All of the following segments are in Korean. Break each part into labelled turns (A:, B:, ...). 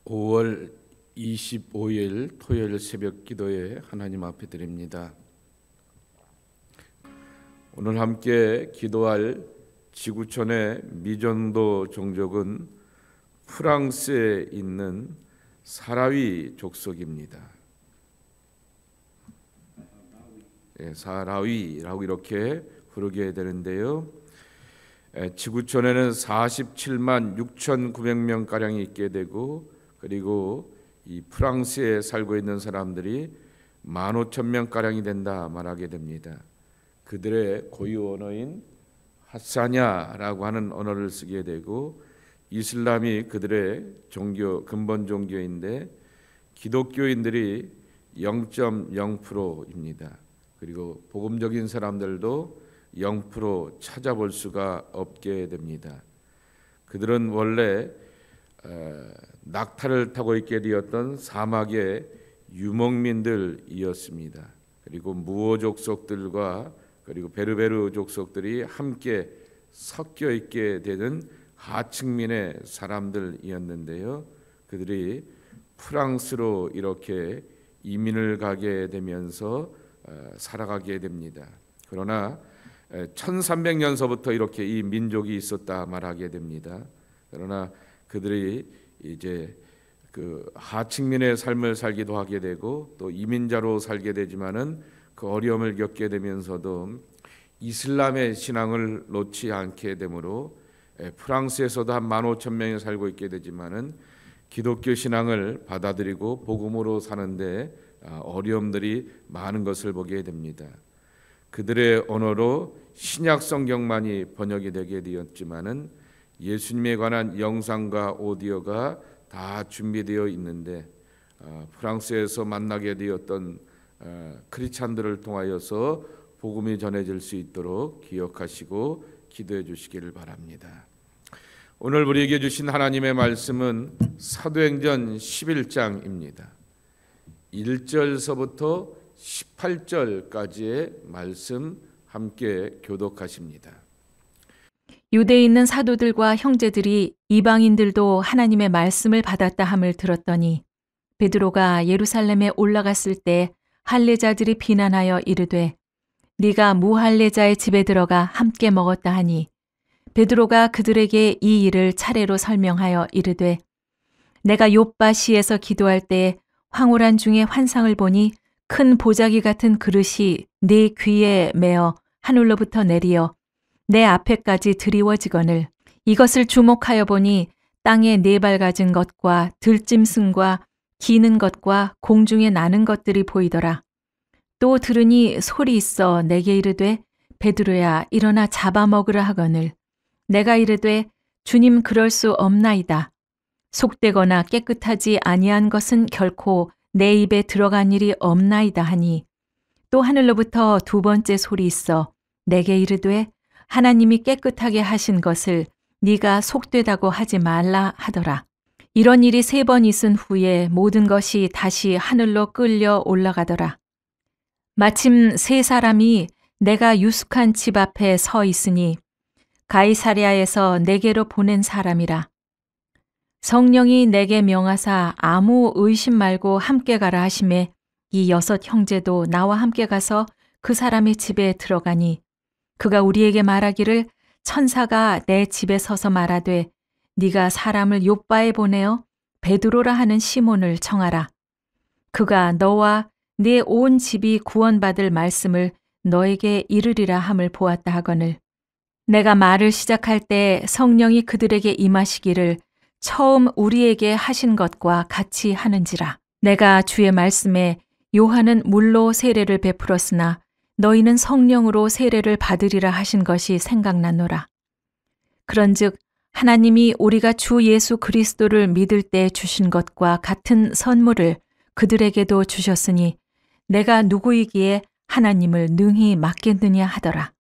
A: 5월 25일 토요일 새벽 기도에 하나님 앞에 드립니다. 오늘 함께 기도할 지구촌의 미전도 종족은 프랑스에 있는 사라위 족속입니다. 사라위라고 이렇게 부르게 되는데요. 지구촌에는 47만 6,900명 가량이 있게 되고, 그리고 이 프랑스에 살고 있는 사람들이 15,000명 가량이 된다 말하게 됩니다. 그들의 고유 언어인 하사냐라고 하는 언어를 쓰게 되고, 이슬람이 그들의 종교, 근본 종교인데 기독교인들이 0.0%입니다. 그리고 복음적인 사람들도 0% 찾아볼 수가 없게 됩니다. 그들은 원래 낙타를 타고 있게 되었던 사막의 유목민들이었습니다. 그리고 무어 족속들과 그리고 베르베르 족속들이 함께 섞여 있게 되는 하층민의 사람들이었는데요. 그들이 프랑스로 이렇게 이민을 가게 되면서 살아가게 됩니다. 그러나 1300년서부터 이렇게 이 민족이 있었다 말하게 됩니다. 그러나 그들이 이제 그 하층민의 삶을 살기도 하게 되고 또 이민자로 살게 되지만은 그 어려움을 겪게 되면서도 이슬람의 신앙을 놓지 않게 되므로 프랑스에서도 한 15,000명이 살고 있게 되지만은 기독교 신앙을 받아들이고 복음으로 사는데 어려움들이 많은 것을 보게 됩니다. 그들의 언어로 신약 성경만이 번역이 되게 되었지만은 예수님에 관한 영상과 오디오가 다 준비되어 있는데 프랑스에서 만나게 되었던 크리스찬들을 통하여서 복음이 전해질 수 있도록 기억하시고 기도해 주시기를 바랍니다. 오늘 우리에게 주신 하나님의 말씀은 사도행전 11장입니다. 1절서부터 18절까지의 말씀 함께 교독하십니다.
B: 유대에 있는 사도들과 형제들이 이방인들도 하나님의 말씀을 받았다 함을 들었더니 베드로가 예루살렘에 올라갔을 때 할례자들이 비난하여 이르되 네가 무할례자의 집에 들어가 함께 먹었다 하니 베드로가 그들에게 이 일을 차례로 설명하여 이르되 내가 욥바시에서 기도할 때에 황홀한 중에 환상을 보니 큰 보자기 같은 그릇이 네 귀에 매어 하늘로부터 내리어 내 앞에까지 드리워지거늘 이것을 주목하여 보니 땅에 네 발 가진 것과 들짐승과 기는 것과 공중에 나는 것들이 보이더라. 또 들으니 소리 있어 내게 이르되 베드로야 일어나 잡아먹으라 하거늘 내가 이르되 주님 그럴 수 없나이다. 속되거나 깨끗하지 아니한 것은 결코 내 입에 들어간 일이 없나이다 하니 또 하늘로부터 두 번째 소리 있어 내게 이르되 하나님이 깨끗하게 하신 것을 네가 속되다고 하지 말라 하더라. 이런 일이 3번 있은 후에 모든 것이 다시 하늘로 끌려 올라가더라. 마침 3사람이 내가 유숙한 집 앞에 서 있으니 가이사랴에서 내게로 보낸 사람이라. 성령이 내게 명하사 아무 의심 말고 함께 가라 하시매 이 6 형제도 나와 함께 가서 그 사람의 집에 들어가니 그가 우리에게 말하기를 천사가 내 집에 서서 말하되 네가 사람을 욥바에 보내어 베드로라 하는 시몬을 청하라. 그가 너와 네 온 집이 구원받을 말씀을 너에게 이르리라 함을 보았다 하거늘 내가 말을 시작할 때 성령이 그들에게 임하시기를 처음 우리에게 하신 것과 같이 하는지라. 내가 주의 말씀에 요한은 물로 세례를 베풀었으나 너희는 성령으로 세례를 받으리라 하신 것이 생각나노라. 그런즉 하나님이 우리가 주 예수 그리스도를 믿을 때 주신 것과 같은 선물을 그들에게도 주셨으니 내가 누구이기에 하나님을 능히 맡겠느냐 하더라.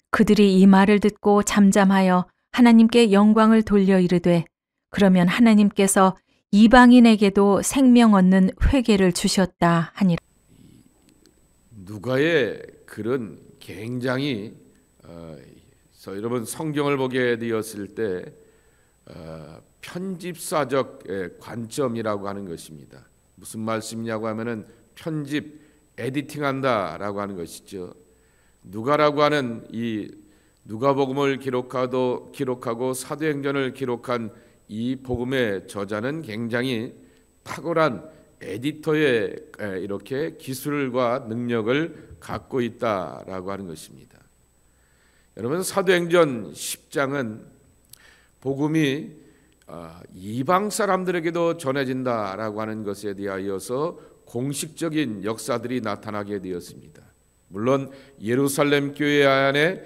B: 그들이 이 말을 듣고 잠잠하여 하나님께 영광을 돌려 이르되 그러면 하나님께서 이방인에게도 생명 얻는 회개를 주셨다 하니라.
A: 누가의 글은 굉장히 여러분 성경을 보게 되었을 때 편집사적 관점이라고 하는 것입니다. 무슨 말씀이냐고 하면은 편집, 에디팅한다라고 하는 것이죠. 누가라고 하는 이 누가복음을 기록하고 사도행전을 기록한 이 복음의 저자는 굉장히 탁월한 에디터의 이렇게 기술과 능력을 갖고 있다라고 하는 것입니다. 여러분, 사도행전 10장은 복음이 이방 사람들에게도 전해진다라고 하는 것에 대하여서 공식적인 역사들이 나타나게 되었습니다. 물론 예루살렘 교회 안에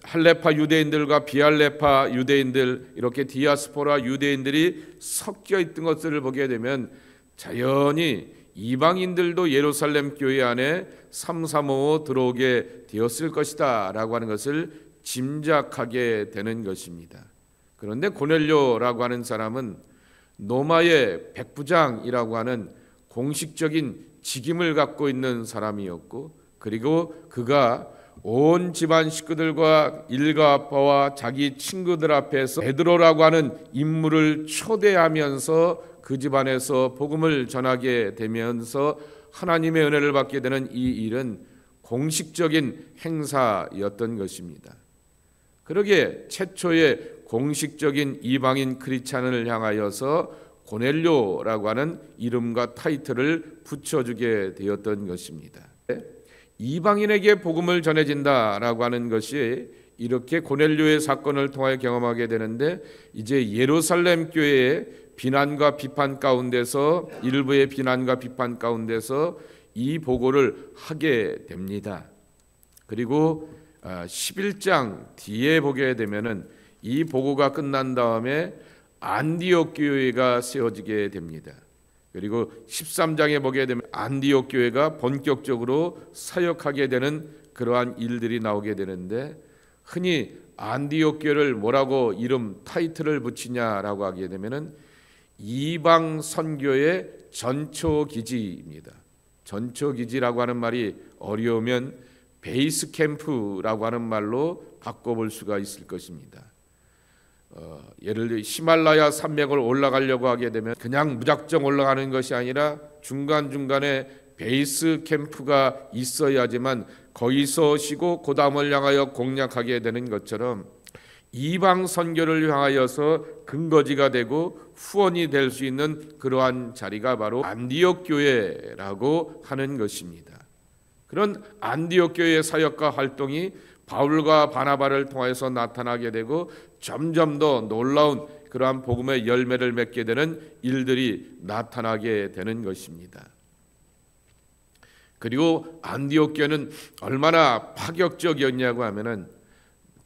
A: 할레파 유대인들과 비할레파 유대인들, 이렇게 디아스포라 유대인들이 섞여 있던 것들을 보게 되면 자연히 이방인들도 예루살렘 교회 안에 삼삼오오 들어오게 되었을 것이다 라고 하는 것을 짐작하게 되는 것입니다. 그런데 고넬료라고 하는 사람은 로마의 백부장이라고 하는 공식적인 직임을 갖고 있는 사람이었고, 그리고 그가 온 집안 식구들과 일가 아빠와 자기 친구들 앞에서 베드로라고 하는 인물을 초대하면서 그 집안에서 복음을 전하게 되면서 하나님의 은혜를 받게 되는 이 일은 공식적인 행사였던 것입니다. 그러기에 최초의 공식적인 이방인 크리스찬을 향하여서 고넬료라고 하는 이름과 타이틀을 붙여주게 되었던 것입니다. 이방인에게 복음을 전해진다라고 하는 것이 이렇게 고넬료의 사건을 통하여 경험하게 되는데, 이제 예루살렘 교회의 비난과 비판 가운데서, 일부의 비난과 비판 가운데서 이 보고를 하게 됩니다. 그리고 11장 뒤에 보게 되면은 이 보고가 끝난 다음에 안디옥 교회가 세워지게 됩니다. 그리고 13장에 보게 되면 안디옥 교회가 본격적으로 사역하게 되는 그러한 일들이 나오게 되는데, 흔히 안디옥 교회를 뭐라고 타이틀을 붙이냐라고 하게 되면은 이방 선교의 전초기지입니다. 전초기지라고 하는 말이 어려우면 베이스 캠프라고 하는 말로 바꿔볼 수가 있을 것입니다. 예를 들어 히말라야 산맥을 올라가려고 하게 되면 그냥 무작정 올라가는 것이 아니라 중간중간에 베이스 캠프가 있어야지만 거기서 쉬고 그 다음을 향하여 공략하게 되는 것처럼, 이방 선교를 향하여서 근거지가 되고 후원이 될 수 있는 그러한 자리가 바로 안디옥 교회라고 하는 것입니다. 그런 안디옥 교회의 사역과 활동이 바울과 바나바를 통해서 나타나게 되고 점점 더 놀라운 그러한 복음의 열매를 맺게 되는 일들이 나타나게 되는 것입니다. 그리고 안디옥 교회는 얼마나 파격적이었냐고 하면은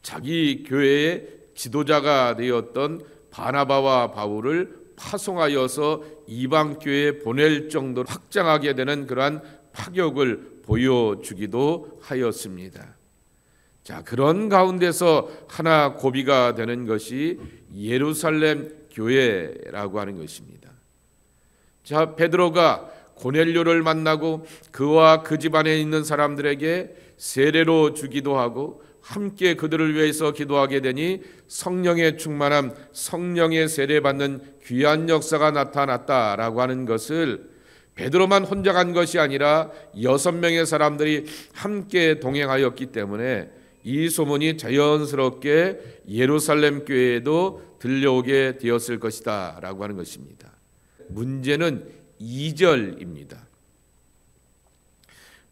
A: 자기 교회의 지도자가 되었던 바나바와 바울을 파송하여서 이방 교회에 보낼 정도로 확장하게 되는 그러한 파격을 보여주기도 하였습니다. 자, 그런 가운데서 하나 고비가 되는 것이 예루살렘 교회라고 하는 것입니다. 자, 베드로가 고넬료를 만나고 그와 그 집안에 있는 사람들에게 세례로 주기도 하고 함께 그들을 위해서 기도하게 되니 성령의 충만함, 성령의 세례받는 귀한 역사가 나타났다라고 하는 것을 베드로만 혼자 간 것이 아니라 6명의 사람들이 함께 동행하였기 때문에 이 소문이 자연스럽게 예루살렘 교회에도 들려오게 되었을 것이다 라고 하는 것입니다. 문제는 2절입니다.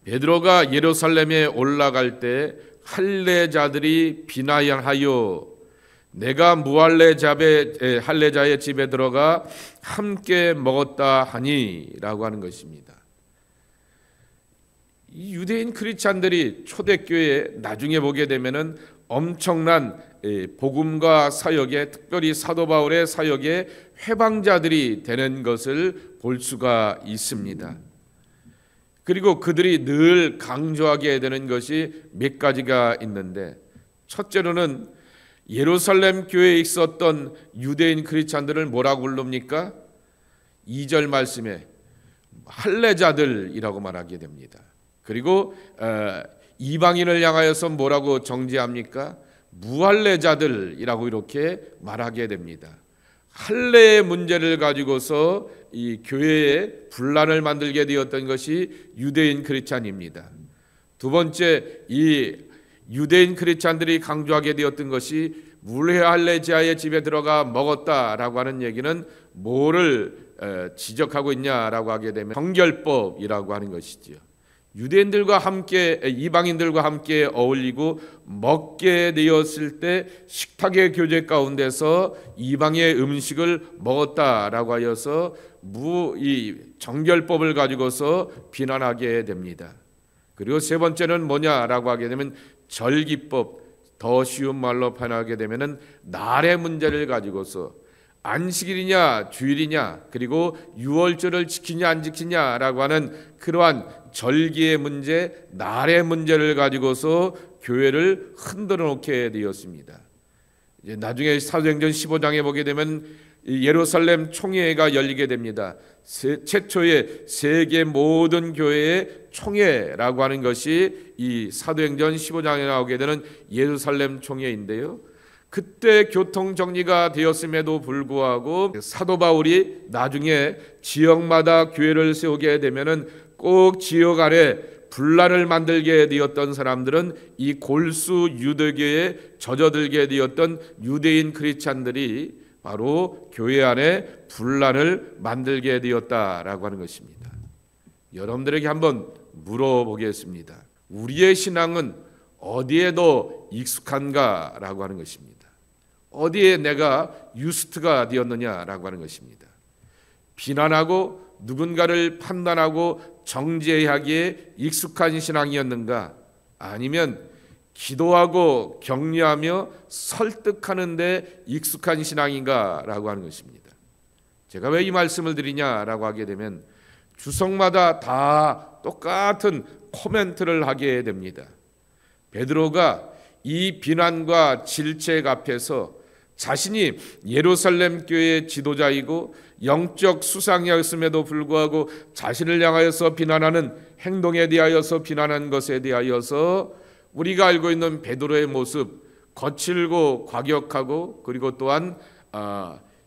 A: 베드로가 예루살렘에 올라갈 때 할례자들이 비난하여 내가 할례자의 집에 들어가 함께 먹었다 하니 라고 하는 것입니다. 이 유대인 크리스찬들이 초대교회에 나중에 보게 되면은 엄청난 복음과 사역에, 특별히 사도 바울의 사역에 회방자들이 되는 것을 볼 수가 있습니다. 그리고 그들이 늘 강조하게 되는 것이 몇 가지가 있는데, 첫째로는 예루살렘 교회에 있었던 유대인 크리스찬들을 뭐라고 부릅니까? 2절 말씀에 할례자들이라고 말하게 됩니다. 그리고 이방인을 향하여서 뭐라고 정죄합니까? 무할례자들이라고 이렇게 말하게 됩니다. 할례의 문제를 가지고서 이 교회에 분란을 만들게 되었던 것이 유대인 크리스찬입니다. 두 번째, 이 유대인 크리스찬들이 강조하게 되었던 것이 무할례자의 집에 들어가 먹었다라고 하는 얘기는 뭐를 지적하고 있냐라고 하게 되면 정결법이라고 하는 것이지요. 유대인들과 함께 이방인들과 함께 어울리고 먹게 되었을 때 식탁의 교제 가운데서 이방의 음식을 먹었다라고 하여서 이 정결법을 가지고서 비난하게 됩니다. 그리고 세 번째는 뭐냐라고 하게 되면 절기법, 더 쉬운 말로 표현하게 되면은 날의 문제를 가지고서 안식일이냐 주일이냐 그리고 유월절을 지키냐 안 지키냐라고 하는 그러한 절기의 문제, 날의 문제를 가지고서 교회를 흔들어 놓게 되었습니다. 이제 나중에 사도행전 15장에 보게 되면 예루살렘 총회가 열리게 됩니다. 최초의 세계 모든 교회의 총회라고 하는 것이 이 사도행전 15장에 나오게 되는 예루살렘 총회인데요. 그때 교통 정리가 되었음에도 불구하고 사도 바울이 나중에 지역마다 교회를 세우게 되면은 꼭 지역 안에 분란을 만들게 되었던 사람들은 이 골수 유대교에 젖어들게 되었던 유대인 크리스찬들이 바로 교회 안에 분란을 만들게 되었다라고 하는 것입니다. 여러분들에게 한번 물어보겠습니다. 우리의 신앙은 어디에 더 익숙한가라고 하는 것입니다. 어디에 내가 유스트가 되었느냐라고 하는 것입니다. 비난하고 누군가를 판단하고 정죄하기에 익숙한 신앙이었는가, 아니면 기도하고 격려하며 설득하는 데 익숙한 신앙인가라고 하는 것입니다. 제가 왜 이 말씀을 드리냐라고 하게 되면 주석마다 다 똑같은 코멘트를 하게 됩니다. 베드로가 이 비난과 질책 앞에서 자신이 예루살렘 교회의 지도자이고 영적 수상이었음에도 불구하고 자신을 향하여서 비난하는 행동에 대하여서 비난한 것에 대하여서 우리가 알고 있는 베드로의 모습, 거칠고 과격하고 그리고 또한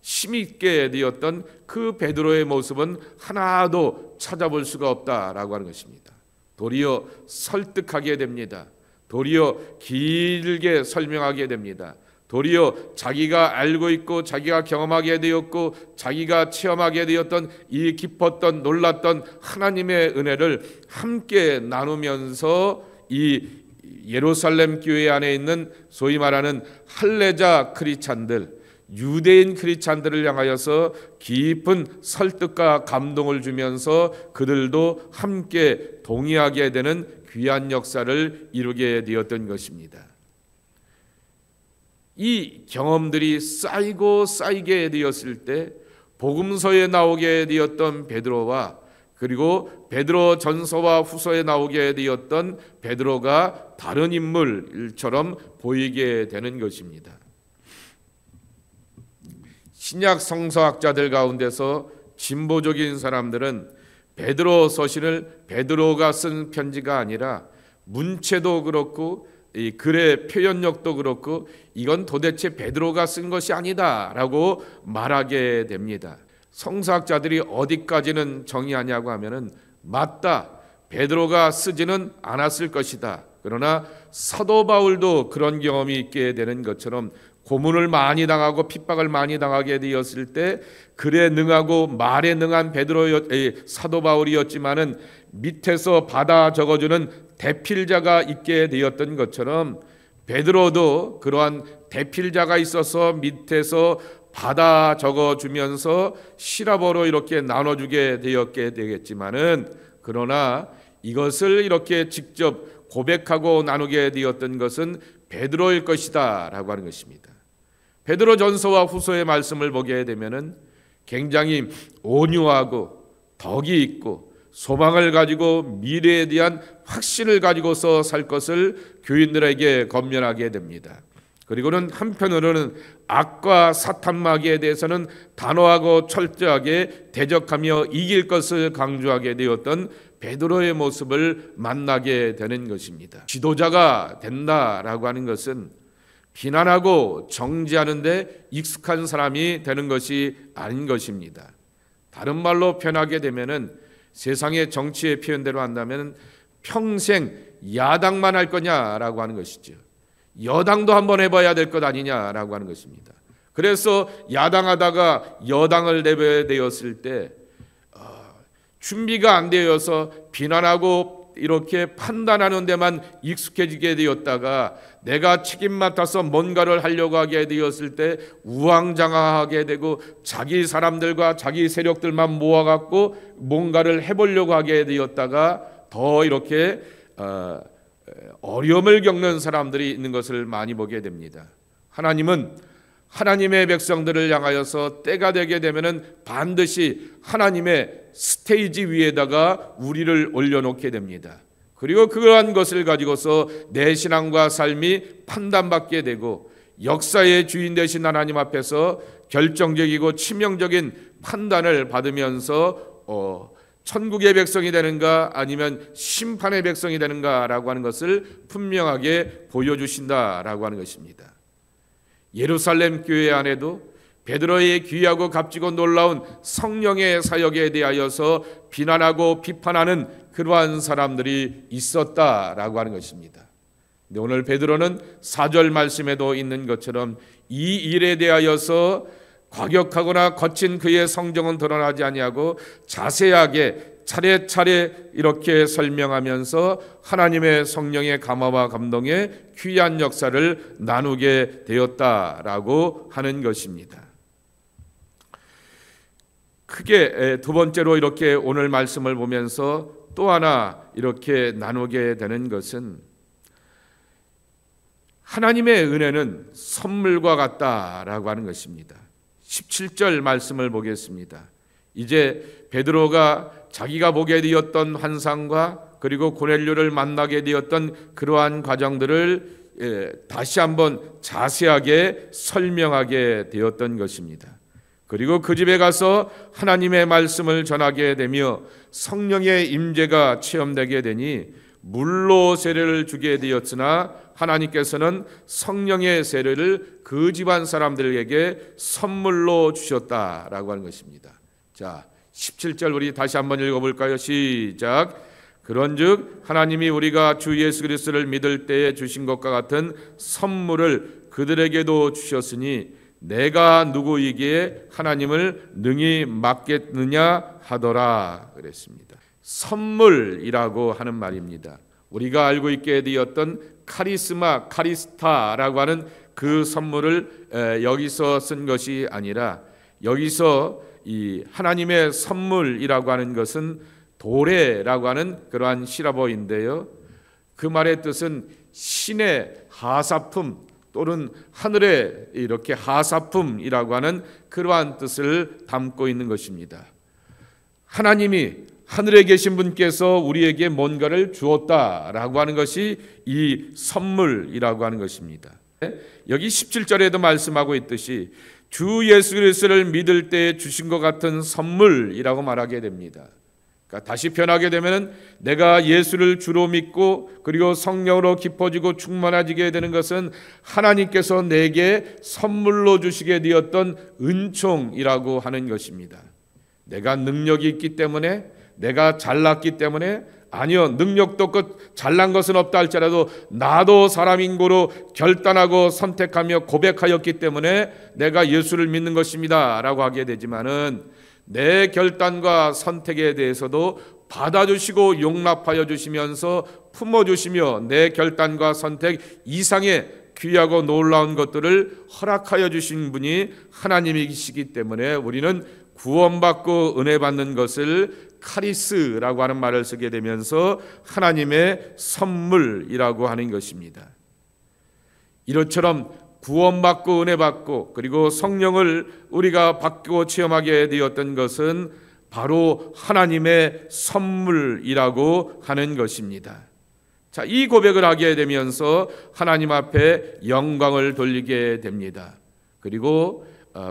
A: 힘있게 되었던 그 베드로의 모습은 하나도 찾아볼 수가 없다라고 하는 것입니다. 도리어 설득하게 됩니다. 도리어 길게 설명하게 됩니다. 도리어 자기가 알고 있고 자기가 경험하게 되었고 자기가 체험하게 되었던 이 기뻤던 놀랐던 하나님의 은혜를 함께 나누면서 이 예루살렘 교회 안에 있는 소위 말하는 할례자 크리스찬들, 유대인 크리스찬들을 향하여서 깊은 설득과 감동을 주면서 그들도 함께 동의하게 되는 귀한 역사를 이루게 되었던 것입니다. 이 경험들이 쌓이고 쌓이게 되었을 때 복음서에 나오게 되었던 베드로와 그리고 베드로 전서와 후서에 나오게 되었던 베드로가 다른 인물처럼 보이게 되는 것입니다. 신약 성서학자들 가운데서 진보적인 사람들은 베드로 서신을 베드로가 쓴 편지가 아니라 문체도 그렇고 이 글의 표현력도 그렇고 이건 도대체 베드로가 쓴 것이 아니다라고 말하게 됩니다. 성서학자들이 어디까지는 정의하냐고 하면은 맞다, 베드로가 쓰지는 않았을 것이다. 그러나 사도 바울도 그런 경험이 있게 되는 것처럼 고문을 많이 당하고 핍박을 많이 당하게 되었을 때 글에 능하고 말에 능한 사도 바울이었지만은 밑에서 받아 적어주는 대필자가 있게 되었던 것처럼 베드로도 그러한 대필자가 있어서 밑에서 받아 적어주면서 시라버로 이렇게 나눠주게 되었게 되겠지만은 그러나 이것을 이렇게 직접 고백하고 나누게 되었던 것은 베드로일 것이다 라고 하는 것입니다. 베드로 전서와 후서의 말씀을 보게 되면은 굉장히 온유하고 덕이 있고 소망을 가지고 미래에 대한 확신을 가지고서 살 것을 교인들에게 권면하게 됩니다. 그리고는 한편으로는 악과 사탄마귀에 대해서는 단호하고 철저하게 대적하며 이길 것을 강조하게 되었던 베드로의 모습을 만나게 되는 것입니다. 지도자가 된다라고 하는 것은 비난하고 정죄하는 데 익숙한 사람이 되는 것이 아닌 것입니다. 다른 말로 표현하게 되면은 세상의 정치의 표현대로 한다면 평생 야당만 할 거냐라고 하는 것이죠. 여당도 한번 해봐야 될 것 아니냐라고 하는 것입니다. 그래서 야당하다가 여당을 내버려 되었을 때 준비가 안 되어서 비난하고 이렇게 판단하는 데만 익숙해지게 되었다가 내가 책임 맡아서 뭔가를 하려고 하게 되었을 때 우왕좌왕하게 되고 자기 사람들과 자기 세력들만 모아갖고 뭔가를 해보려고 하게 되었다가 더 이렇게 어려움을 겪는 사람들이 있는 것을 많이 보게 됩니다. 하나님은 하나님의 백성들을 향하여서 때가 되게 되면은 반드시 하나님의 스테이지 위에다가 우리를 올려놓게 됩니다. 그리고 그러한 것을 가지고서 내 신앙과 삶이 판단받게 되고 역사의 주인 되신 하나님 앞에서 결정적이고 치명적인 판단을 받으면서 천국의 백성이 되는가 아니면 심판의 백성이 되는가라고 하는 것을 분명하게 보여주신다라고 하는 것입니다. 예루살렘 교회 안에도 베드로의 귀하고 값지고 놀라운 성령의 사역에 대하여서 비난하고 비판하는 그러한 사람들이 있었다라고 하는 것입니다. 근데 오늘 베드로는 4절 말씀에도 있는 것처럼 이 일에 대하여서 과격하거나 거친 그의 성정은 드러나지 아니하고 자세하게 차례차례 이렇게 설명하면서 하나님의 성령의 감화와 감동의 귀한 역사를 나누게 되었다라고 하는 것입니다. 크게 두 번째로 이렇게 오늘 말씀을 보면서 또 하나 이렇게 나누게 되는 것은 하나님의 은혜는 선물과 같다라고 하는 것입니다. 17절 말씀을 보겠습니다. 이제 베드로가 자기가 보게 되었던 환상과 그리고 고넬료를 만나게 되었던 그러한 과정들을 다시 한번 자세하게 설명하게 되었던 것입니다. 그리고 그 집에 가서 하나님의 말씀을 전하게 되며 성령의 임재가 체험되게 되니 물로 세례를 주게 되었으나 하나님께서는 성령의 세례를 그 집안 사람들에게 선물로 주셨다라고 하는 것입니다. 자, 17절 우리 다시 한번 읽어볼까요? 시작. 그런즉 하나님이 우리가 주 예수 그리스도를 믿을 때에 주신 것과 같은 선물을 그들에게도 주셨으니 내가 누구이기에 하나님을 능히 맡겠느냐 하더라 그랬습니다. 선물이라고 하는 말입니다. 우리가 알고 있게 되었던 카리스마, 카리스타라고 하는 그 선물을 여기서 쓴 것이 아니라 여기서 이 하나님의 선물이라고 하는 것은 도레라고 하는 그러한 시라버인데요. 그 말의 뜻은 신의 하사품 또는 하늘의 이렇게 하사품이라고 하는 그러한 뜻을 담고 있는 것입니다. 하나님이 하늘에 계신 분께서 우리에게 뭔가를 주었다라고 하는 것이 이 선물이라고 하는 것입니다. 여기 17절에도 말씀하고 있듯이 주 예수 그리스도를 믿을 때 주신 것 같은 선물이라고 말하게 됩니다. 그러니까 다시 표현하게 되면 내가 예수를 주로 믿고 그리고 성령으로 깊어지고 충만해지게 되는 것은 하나님께서 내게 선물로 주시게 되었던 은총이라고 하는 것입니다. 내가 능력이 있기 때문에 내가 잘났기 때문에 아니요, 능력도 없고 잘난 것은 없다 할지라도 나도 사람인 고로 결단하고 선택하며 고백하였기 때문에 내가 예수를 믿는 것입니다 라고 하게 되지만은 내 결단과 선택에 대해서도 받아주시고 용납하여 주시면서 품어주시며 내 결단과 선택 이상의 귀하고 놀라운 것들을 허락하여 주신 분이 하나님이시기 때문에 우리는 구원받고 은혜 받는 것을 카리스라고 하는 말을 쓰게 되면서 하나님의 선물이라고 하는 것입니다. 이처럼 구원받고 은혜 받고 그리고 성령을 우리가 받고 체험하게 되었던 것은 바로 하나님의 선물이라고 하는 것입니다. 자, 이 고백을 하게 되면서 하나님 앞에 영광을 돌리게 됩니다. 그리고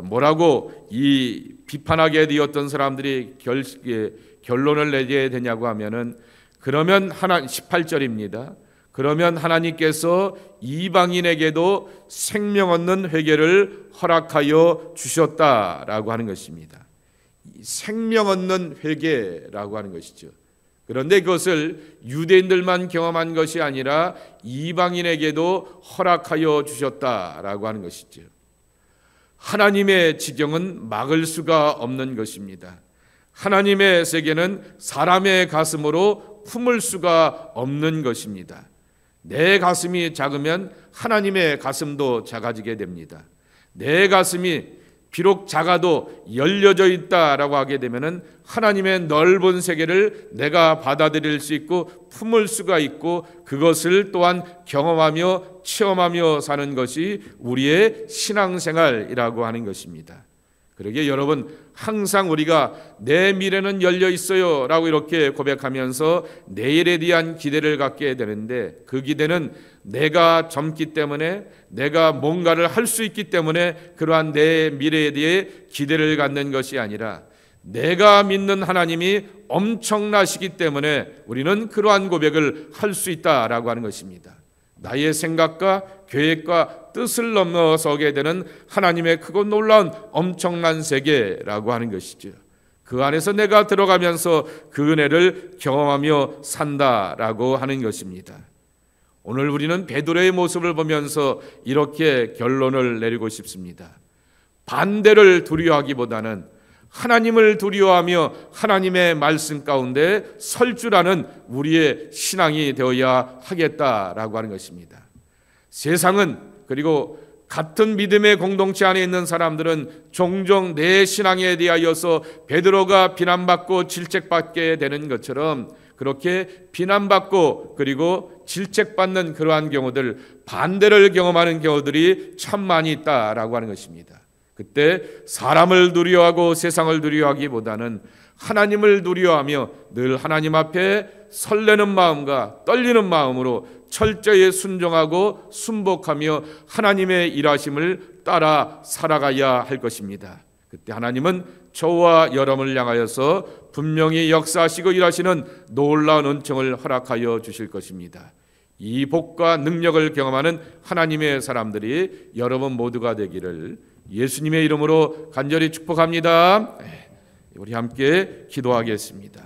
A: 뭐라고 이 비판하게 되었던 사람들이 결론을 내게 되냐고 하면은 그러면 18절입니다. 그러면 하나님께서 이방인에게도 생명 얻는 회개를 허락하여 주셨다라고 하는 것입니다. 생명 얻는 회개라고 하는 것이죠. 그런데 그것을 유대인들만 경험한 것이 아니라 이방인에게도 허락하여 주셨다라고 하는 것이죠. 하나님의 지경은 막을 수가 없는 것입니다. 하나님의 세계는 사람의 가슴으로 품을 수가 없는 것입니다. 내 가슴이 작으면 하나님의 가슴도 작아지게 됩니다. 내 가슴이 비록 작아도 열려져 있다라고 하게 되면은 하나님의 넓은 세계를 내가 받아들일 수 있고 품을 수가 있고 그것을 또한 경험하며 체험하며 사는 것이 우리의 신앙생활이라고 하는 것입니다. 그러기에 여러분, 항상 우리가 내 미래는 열려 있어요 라고 이렇게 고백하면서 내일에 대한 기대를 갖게 되는데, 그 기대는 내가 젊기 때문에, 내가 뭔가를 할 수 있기 때문에 그러한 내 미래에 대해 기대를 갖는 것이 아니라 내가 믿는 하나님이 엄청나시기 때문에 우리는 그러한 고백을 할 수 있다라고 하는 것입니다. 나의 생각과 계획과 뜻을 넘어서게 되는 하나님의 크고 놀라운 엄청난 세계라고 하는 것이죠. 그 안에서 내가 들어가면서 그 은혜를 경험하며 산다라고 하는 것입니다. 오늘 우리는 베드로의 모습을 보면서 이렇게 결론을 내리고 싶습니다. 반대를 두려워하기보다는 하나님을 두려워하며 하나님의 말씀 가운데 설 줄 아는 우리의 신앙이 되어야 하겠다라고 하는 것입니다. 세상은, 그리고 같은 믿음의 공동체 안에 있는 사람들은 종종 내 신앙에 대하여서 베드로가 비난받고 질책받게 되는 것처럼 그렇게 비난받고 그리고 질책받는 그러한 경우들, 반대를 경험하는 경우들이 참 많이 있다라고 하는 것입니다. 그때 사람을 두려워하고 세상을 두려워하기보다는 하나님을 두려워하며 늘 하나님 앞에 설레는 마음과 떨리는 마음으로 철저히 순종하고 순복하며 하나님의 일하심을 따라 살아가야 할 것입니다. 그때 하나님은 저와 여러분을 향하여서 분명히 역사하시고 일하시는 놀라운 은총을 허락하여 주실 것입니다. 이 복과 능력을 경험하는 하나님의 사람들이 여러분 모두가 되기를 예수님의 이름으로 간절히 축복합니다. 우리 함께 기도하겠습니다.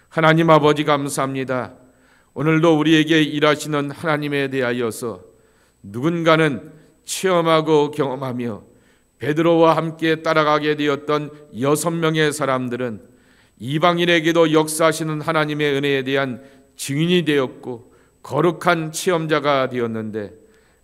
A: 하나님 아버지, 감사합니다. 오늘도 우리에게 일하시는 하나님에 대하여서 누군가는 체험하고 경험하며 베드로와 함께 따라가게 되었던 6명의 사람들은 이방인에게도 역사하시는 하나님의 은혜에 대한 증인이 되었고 거룩한 체험자가 되었는데,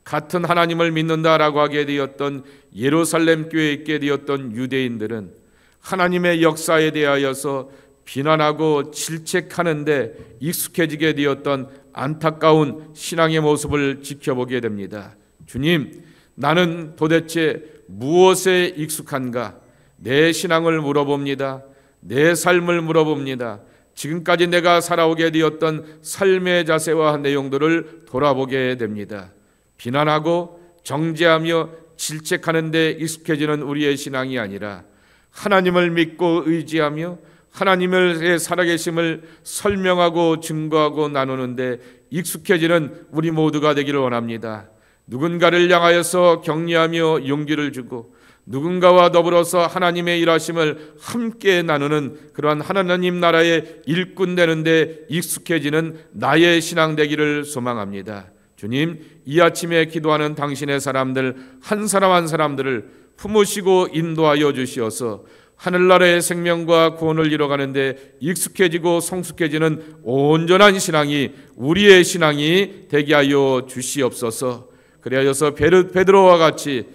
A: 같은 하나님을 믿는다라고 하게 되었던 예루살렘 교회에 있게 되었던 유대인들은 하나님의 역사에 대하여서 비난하고 질책하는데 익숙해지게 되었던 안타까운 신앙의 모습을 지켜보게 됩니다. 주님, 나는 도대체 무엇에 익숙한가? 내 신앙을 물어봅니다. 내 삶을 물어봅니다. 지금까지 내가 살아오게 되었던 삶의 자세와 내용들을 돌아보게 됩니다. 비난하고 정죄하며 질책하는 데 익숙해지는 우리의 신앙이 아니라 하나님을 믿고 의지하며 하나님의 살아계심을 설명하고 증거하고 나누는데 익숙해지는 우리 모두가 되기를 원합니다. 누군가를 향하여서 격려하며 용기를 주고 누군가와 더불어서 하나님의 일하심을 함께 나누는 그러한 하나님 나라의 일꾼 되는데 익숙해지는 나의 신앙 되기를 소망합니다. 주님, 이 아침에 기도하는 당신의 사람들 한 사람 한 사람들을 품으시고 인도하여 주시어서 하늘나라의 생명과 구원을 이뤄가는데 익숙해지고 성숙해지는 온전한 신앙이 우리의 신앙이 되게 하여 주시옵소서. 그리하여서 베드로와 같이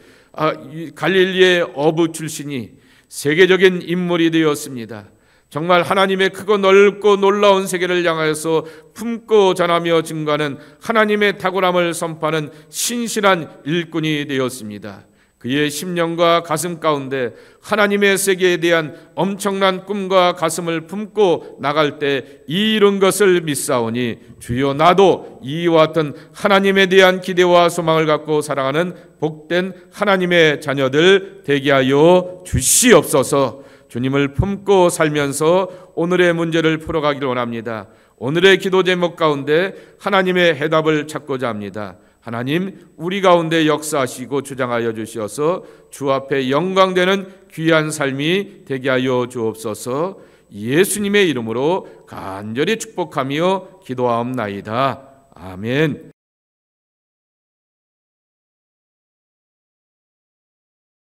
A: 갈릴리의 어부 출신이 세계적인 인물이 되었습니다. 정말 하나님의 크고 넓고 놀라운 세계를 향하여서 품고 전하며 증거하는 하나님의 탁월함을 선포하는 신실한 일꾼이 되었습니다. 그의 심령과 가슴 가운데 하나님의 세계에 대한 엄청난 꿈과 가슴을 품고 나갈 때 이룬 것을 믿사오니 주여, 나도 이와 같은 하나님에 대한 기대와 소망을 갖고 살아가는 복된 하나님의 자녀들 되게 하여 주시옵소서. 주님을 품고 살면서 오늘의 문제를 풀어가기를 원합니다. 오늘의 기도 제목 가운데 하나님의 해답을 찾고자 합니다. 하나님, 우리 가운데 역사하시고 주장하여 주시어서 주 앞에 영광되는 귀한 삶이 되게 하여 주옵소서. 예수님의 이름으로 간절히 축복하며 기도하옵나이다. 아멘.